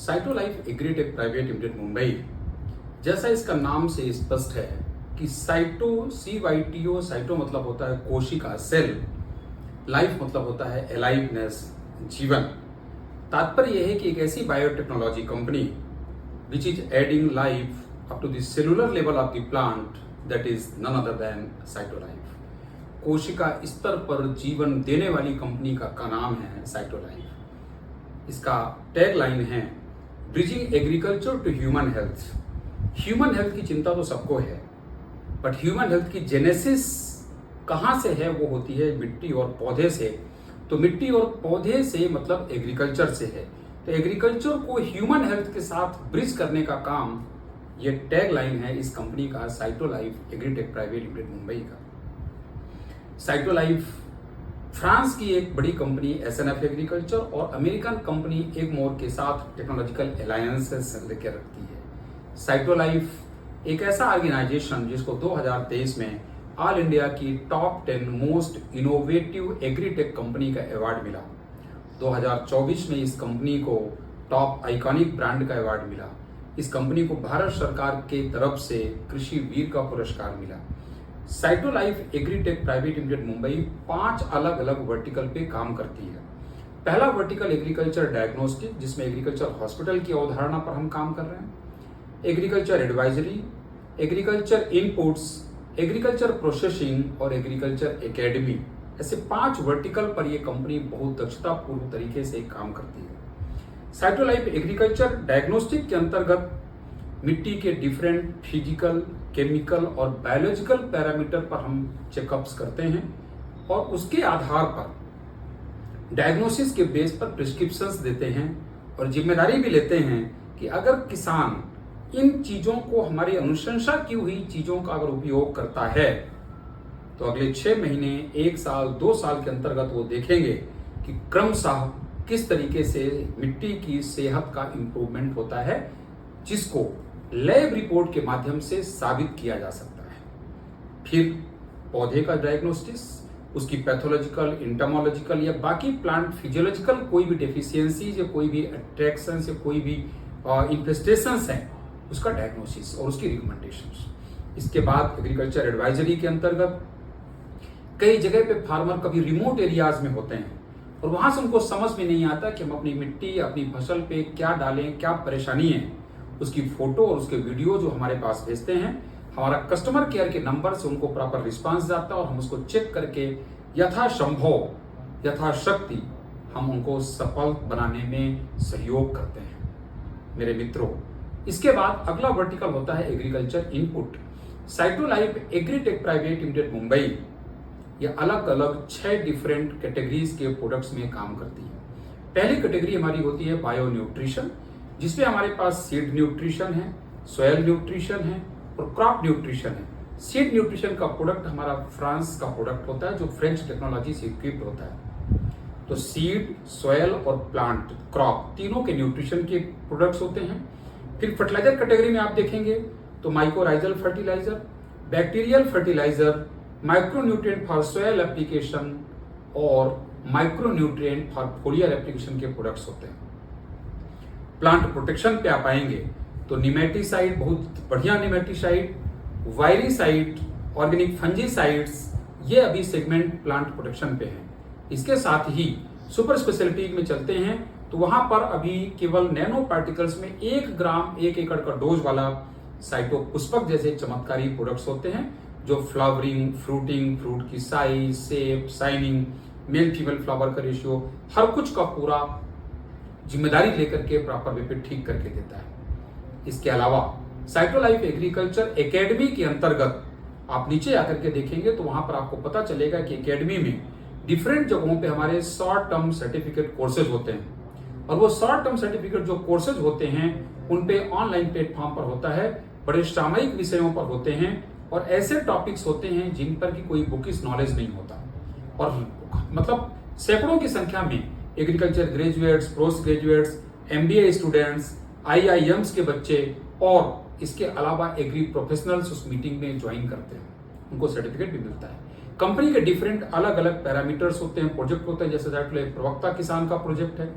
साइटोलाइफ agritech private limited Mumbai, जैसा इसका नाम से स्पष्ट है कि CYTO मतलब होता है कोशिका, सेल। लाइफ मतलब होता है अलाइवनेस, जीवन। तात्पर्य यह है कि एक ऐसी biotechnology company which is adding life up to the cellular level of the plant, that is none other than Cytolife. कोशिका स्तर पर जीवन देने वाली कंपनी का नाम है साइटोलाइफ। इसका टैग लाइन है bridging agriculture to human health. Human health की चिंता तो सबको है, बट ह्यूमन हेल्थ की जेनेसिस कहाँ से है? वो होती है मिट्टी और पौधे से। तो मिट्टी और पौधे से मतलब एग्रीकल्चर से है। तो एग्रीकल्चर को ह्यूमन हेल्थ के साथ ब्रिज करने का काम, ये टैग लाइन है इस कंपनी का, साइटोलाइफ एग्रीटेक प्राइवेट लिमिटेड मुंबई का। साइटोलाइफ फ्रांस की एक बड़ी कंपनी SNF एग्रीकल्चर और अमेरिकन कंपनी एगमोर के साथ टेक्नोलॉजिकल अलायंसेस लेकर रखती है। साइटोलाइफ एक ऐसा ऑर्गेनाइजेशन जिसको 2023 में ऑल इंडिया की top 10 most innovative agritech company का अवार्ड मिला। 2024 में इस कंपनी को टॉप आइकॉनिक ब्रांड का अवार्ड मिला। इस कंपनी को भारत सरकार के तरफ से कृषि वीर का पुरस्कार मिला। साइटोलाइफ एग्रीटेक प्राइवेट लिमिटेड मुंबई 5 अलग अलग वर्टिकल पे काम करती है। पहला वर्टिकल एग्रीकल्चर डायग्नोस्टिक, जिसमें एग्रीकल्चर हॉस्पिटल की अवधारणा पर हम काम कर रहे हैं। Agriculture advisory, agriculture inputs, agriculture processing और एग्रीकल्चर एकेडमी, ऐसे 5 वर्टिकल पर यह कंपनी बहुत दक्षतापूर्ण तरीके से काम करती है। साइटोलाइफ एग्रीकल्चर डायग्नोस्टिक के अंतर्गत मिट्टी के डिफरेंट फिजिकल, केमिकल और बायोलॉजिकल पैरामीटर पर हम चेकअप्स करते हैं और उसके आधार पर डायग्नोसिस के बेस पर प्रिस्क्रिप्शंस देते हैं और जिम्मेदारी भी लेते हैं कि अगर किसान इन चीजों को, हमारी अनुशंसा की हुई चीजों का अगर उपयोग करता है, तो अगले 6 महीने, 1 साल, 2 साल के अंतर्गत वो देखेंगे कि क्रमशः किस तरीके से मिट्टी की सेहत का इंप्रूवमेंट होता है, जिसको लैब रिपोर्ट के माध्यम से साबित किया जा सकता है। फिर पौधे का डायग्नोस्टिस, उसकी पैथोलॉजिकल, इंटमोलॉजिकल या बाकी प्लांट फिजियोलॉजिकल कोई भी डेफिशिएंसीज या कोई भी अट्रैक्शन या कोई भी इन्फेस्टेशंस हैं, उसका डायग्नोसिस और उसकी रिकमेंडेशंस। इसके बाद एग्रीकल्चर एडवाइजरी के अंतर्गत कई जगह पे फार्मर कभी रिमोट एरियाज में होते हैं और वहां से उनको समझ में नहीं आता कि हम अपनी मिट्टी, अपनी फसल पे क्या डालें, क्या परेशानी है। उसकी फोटो और उसके वीडियो जो हमारे पास भेजते हैं, हमारा कस्टमर केयर के नंबर से उनको प्रॉपर रिस्पांस जाता है और हम उसको चेक करके यथासंभव, यथाशक्ति हम उनको सफल बनाने में सहयोग करते हैं। मेरे मित्रों, इसके बाद अगला वर्टिकल होता है agriculture input. Cytolife agritech private limited Mumbai ये अलग अलग 6 डिफरेंट कैटेगरीज के प्रोडक्ट्स में काम करती है। पहली कैटेगरी हमारी होती है बायो न्यूट्रिशन, जिसमें हमारे पास सीड न्यूट्रिशन है, सॉयल न्यूट्रिशन है और क्रॉप न्यूट्रिशन है। सीड न्यूट्रिशन का प्रोडक्ट हमारा फ्रांस का प्रोडक्ट होता है, जो फ्रेंच टेक्नोलॉजी से इक्विप्ड होता है। तो सीड, सॉयल और प्लांट, क्रॉप, तीनों के न्यूट्रिशन के प्रोडक्ट्स होते हैं। फिर फर्टिलाइजर कैटेगरी में आप देखेंगे तो mycorrhizal fertiliser, bacterial fertiliser, micronutrient for soil application और माइक्रोन्यूट्रिएंट फॉर फोलियर एप्लीकेशन के प्रोडक्ट्स होते हैं। प्लांट प्रोटेक्शन पे आप आएंगे तो निमेटिसाइड, बहुत बढ़िया निमेटिसाइड, वायरिसाइड, ऑर्गेनिक फंजीसाइड्स, ये अभी सेगमेंट प्लांट प्रोटेक्शन पे है। इसके साथ ही सुपर स्पेशलिटी में चलते हैं तो वहां पर अभी केवल नैनो पार्टिकल्स में 1 ग्राम 1 एकड़ का डोज वाला साइटोपुष्पक जैसे चमत्कारी प्रोडक्ट्स होते हैं, जो फ्लावरिंग, फ्रूटिंग, फ्रूट की size, shape, shining, male female flower का रेशियो, हर कुछ का पूरा जिम्मेदारी लेकर के प्रॉपर वे पे ठीक करके देता है। इसके अलावा साइटोलाइफ एग्रीकल्चर एकेडमी के अंतर्गत आप नीचे आकर के देखेंगे तो वहां पर आपको पता चलेगा कि एकेडमी में डिफरेंट जगहों पे हमारे शॉर्ट टर्म सर्टिफिकेट कोर्सेज होते हैं और वो शॉर्ट टर्म सर्टिफिकेट जो कोर्सेज होते हैं उन पे ऑनलाइन प्लेटफॉर्म पर होता है, बड़े सामयिक विषयों पर होते हैं और ऐसे टॉपिक्स होते हैं जिन पर की कोई बुकिश नॉलेज नहीं होता। और मतलब सैकड़ों की संख्या में agriculture graduates, post graduates, MBA students, IIMs के बच्चे और इसके अलावा एग्री प्रोफेशनल्स उस मीटिंग में ज्वाइन करते हैं, उनको सर्टिफिकेट भी मिलता है। कंपनी के डिफरेंट अलग अलग पैरामीटर्स होते हैं, प्रोजेक्ट होते हैं, जैसे प्रवक्ता किसान का प्रोजेक्ट है,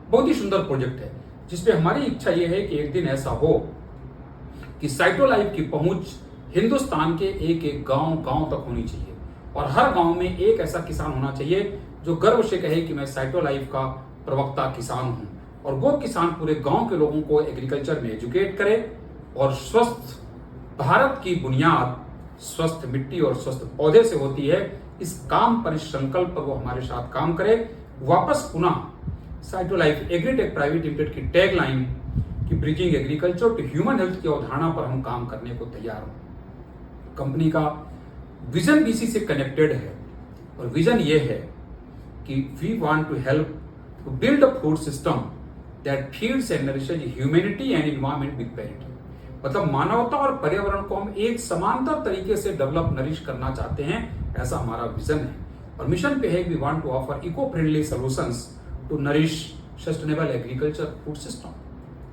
बहुत ही सुंदर प्रोजेक्ट है, जिसपे हमारी इच्छा यह है कि एक दिन ऐसा हो कि साइटोलाइफ की पहुंच हिंदुस्तान के एक एक गांव तक होनी चाहिए और हर गांव में एक ऐसा किसान होना चाहिए जो गर्व से कहे कि मैं साइटोलाइफ का प्रवक्ता किसान हूं, और वो किसान पूरे गांव के लोगों को एग्रीकल्चर में एजुकेट करे और स्वस्थ भारत की बुनियाद स्वस्थ मिट्टी और स्वस्थ पौधे से होती है। इस काम पर, इस संकल्प पर वो हमारे साथ काम करे। वापस पुनः साइटोलाइफ एग्रीटेक प्राइवेट लिमिटेड की टैगलाइन कि bridging agriculture to human health की अवधारणा पर हम काम करने को तैयार हूं। कंपनी का विजन भी इसी से कनेक्टेड है और विजन ये है कि we want to help to build a food system that feeds and nourishes humanity and environment with parity. मतलब मानवता और पर्यावरण को हम एक समांतर तरीके से डेवलप नरिश करना चाहते हैं, ऐसा हमारा विजन है। और मिशन पे है we want to offer eco friendly solutions to nourish sustainable agriculture food system.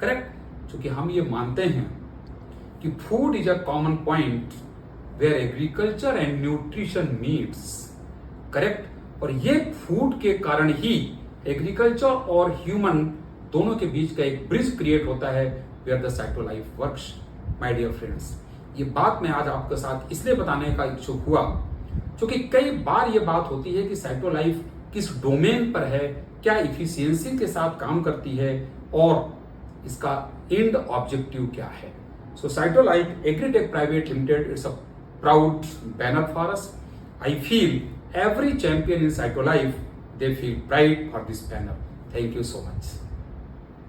Correct, क्योंकि हम ये मानते हैं कि food is a common point where agriculture and nutrition meets. Correct, और ये फूड के कारण ही एग्रीकल्चर और ह्यूमन दोनों के बीच का एक ब्रिज क्रिएट होता है where the Cytolife works. My dear friends, ये बात मैं आज आपके साथ इसलिए बताने का इच्छुक हुआ क्योंकि कई बार ये बात होती है कि साइटोलाइफ किस डोमेन पर है, क्या इफिशियंसी के साथ काम करती है और इसका एंड ऑब्जेक्टिव क्या है। So Cytolife agritech private limited it's a proud banner for us. I feel every champion in Cytolife, they feel pride for this banner. Thank you so much.